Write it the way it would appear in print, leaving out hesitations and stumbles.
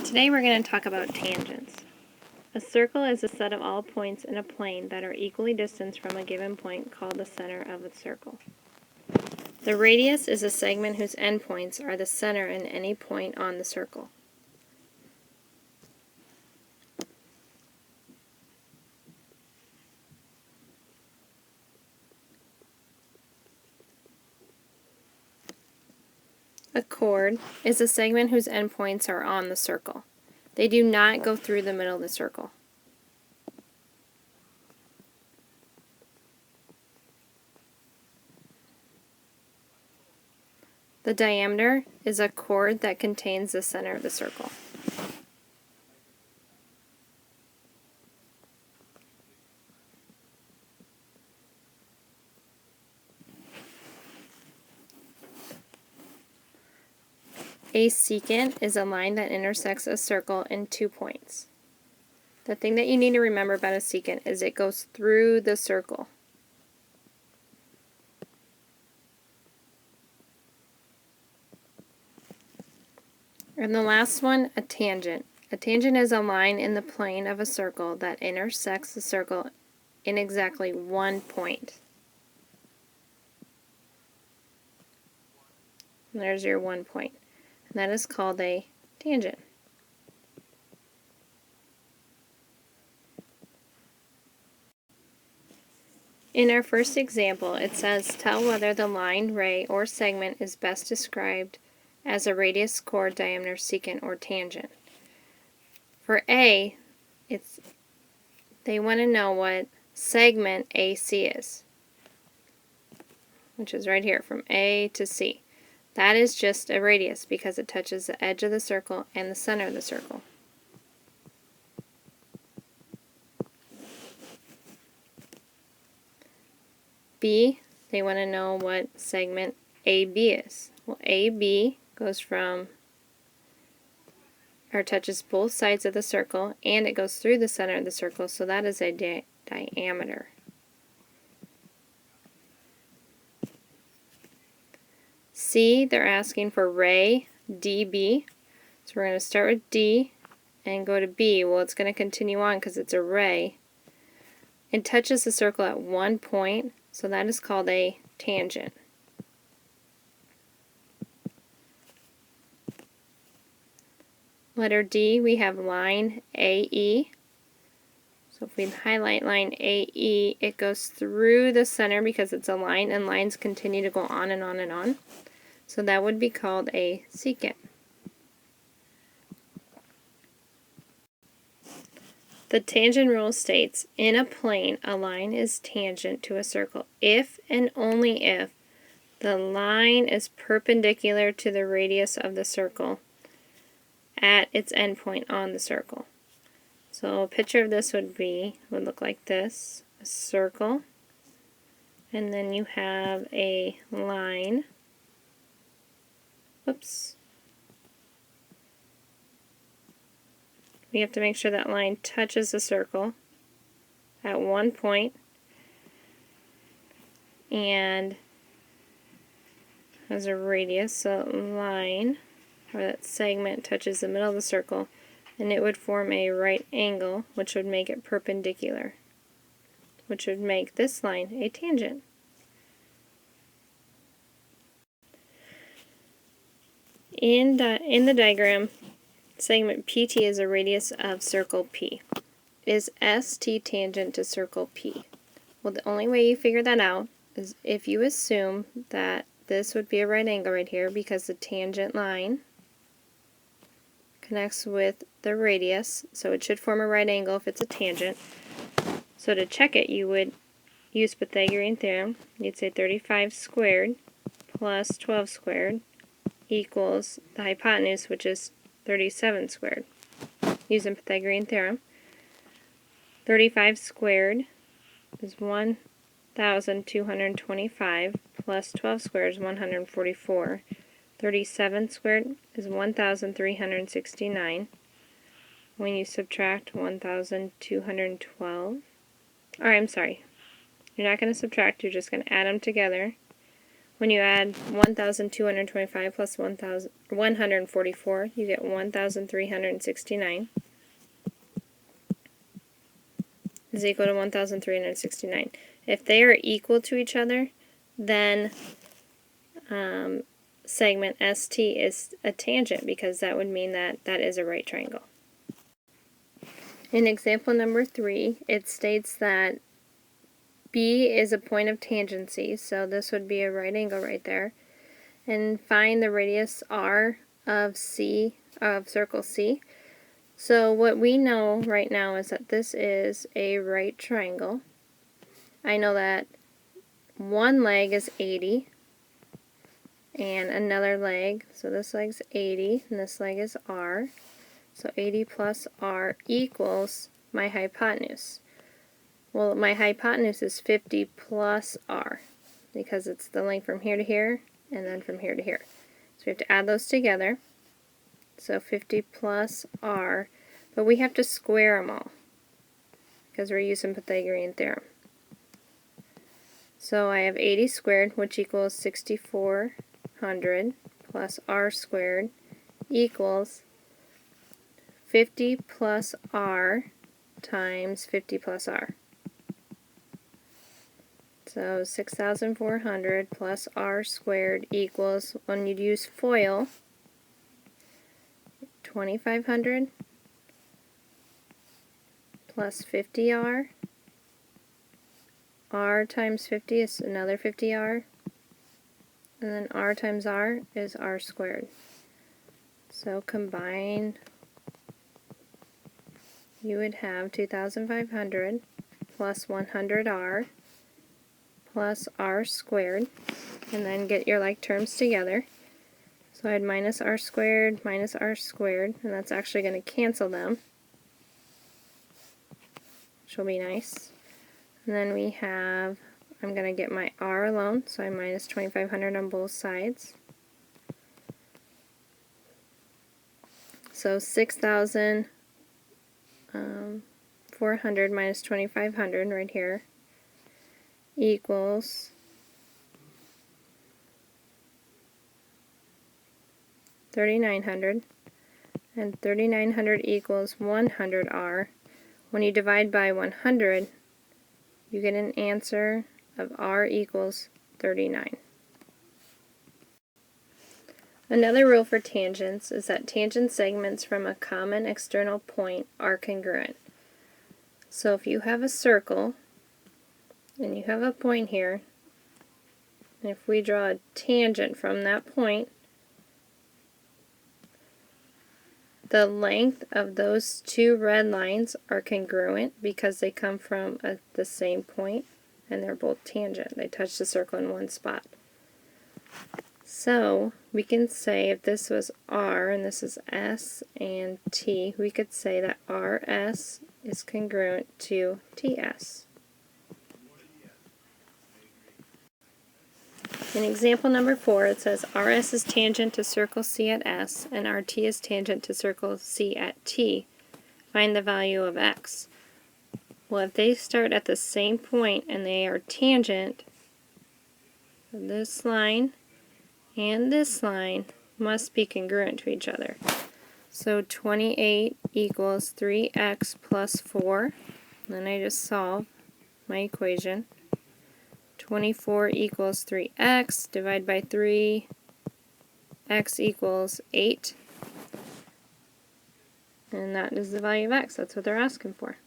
Today we're going to talk about tangents. A circle is a set of all points in a plane that are equally distanced from a given point called the center of a circle. The radius is a segment whose endpoints are the center in any point on the circle. A chord is a segment whose endpoints are on the circle. They do not go through the middle of the circle. The diameter is a chord that contains the center of the circle. A secant is a line that intersects a circle in 2 points. The thing that you need to remember about a secant is it goes through the circle. And the last one, a tangent. A tangent is a line in the plane of a circle that intersects the circle in exactly 1 point. And there's your 1 point. And that is called a tangent. In our first example, it says, tell whether the line, ray, or segment is best described as a radius, chord, diameter, secant, or tangent. For A, they want to know what segment AC is, which is right here, from A to C. That is just a radius because it touches the edge of the circle and the center of the circle. B, they want to know what segment AB is. Well, AB goes from, or touches both sides of the circle, and it goes through the center of the circle, so that is a diameter. C, they're asking for ray, DB. So we're going to start with D and go to B. Well, it's going to continue on because it's a ray. It touches the circle at 1 point, so that is called a tangent. Letter D, we have line AE. So if we highlight line AE, it goes through the center because it's a line, and lines continue to go on and on and on. So that would be called a secant. The tangent rule states, in a plane, a line is tangent to a circle if and only if the line is perpendicular to the radius of the circle at its endpoint on the circle. So a picture of this would look like this, a circle, and then you have a line. Oops. We have to make sure that line touches the circle at 1 point and has a radius, so line, or that segment touches the middle of the circle, and it would form a right angle, which would make it perpendicular, which would make this line a tangent. In the diagram, segment PT is a radius of circle P. Is ST tangent to circle P? Well, the only way you figure that out is if you assume that this would be a right angle right here because the tangent line connects with the radius, so it should form a right angle if it's a tangent. So to check it, you would use Pythagorean theorem. You'd say 35 squared plus 12 squared equals the hypotenuse, which is 37 squared. Using Pythagorean theorem, 35 squared is 1,225 plus 12 squared is 144. 37 squared is 1,369. When you subtract 1,212, or I'm sorry, you're not going to subtract, you're just going to add them together. When you add 1,225 plus 144, you get 1,369 is equal to 1,369. If they are equal to each other, then segment ST is a tangent, because that would mean that that is a right triangle. In example number 3, it states that B is a point of tangency, so this would be a right angle right there, and find the radius R of circle C. So what we know right now is that this is a right triangle. I know that one leg is 80 and another leg, so this leg's 80 and this leg is R. So 80 plus R equals my hypotenuse. Well, my hypotenuse is 50 plus R, because it's the length from here to here and then from here to here. So we have to add those together. So 50 plus R, but we have to square them all because we're using Pythagorean theorem. So I have 80 squared, which equals 6,400, plus R squared equals 50 plus R times 50 plus R. So 6,400 plus R squared equals, when you'd use FOIL, 2,500 plus 50R. R times 50 is another 50R. And then R times R is R squared. So combine, you would have 2,500 plus 100R plus R squared, and then get your like terms together. So I had minus R squared, and that's actually going to cancel them, which will be nice. And then we have, I'm going to get my R alone, so I minus 2,500 on both sides. So 6,400 minus 2,500 right here equals 3,900, and 3,900 equals 100R. When you divide by 100, you get an answer of R equals 39. Another rule for tangents is that tangent segments from a common external point are congruent. So if you have a circle and you have a point here, and if we draw a tangent from that point, the length of those two red lines are congruent because they come from the same point and they're both tangent. They touch the circle in one spot. So we can say, if this was R and this is S and T, we could say that RS is congruent to TS. In example number 4, it says RS is tangent to circle C at S and RT is tangent to circle C at T. Find the value of X. Well, if they start at the same point and they are tangent, this line and this line must be congruent to each other. So 28 equals 3x plus 4. Then I just solve my equation. 24 equals 3x, divide by 3, x equals 8. And that is the value of x. That's what they're asking for.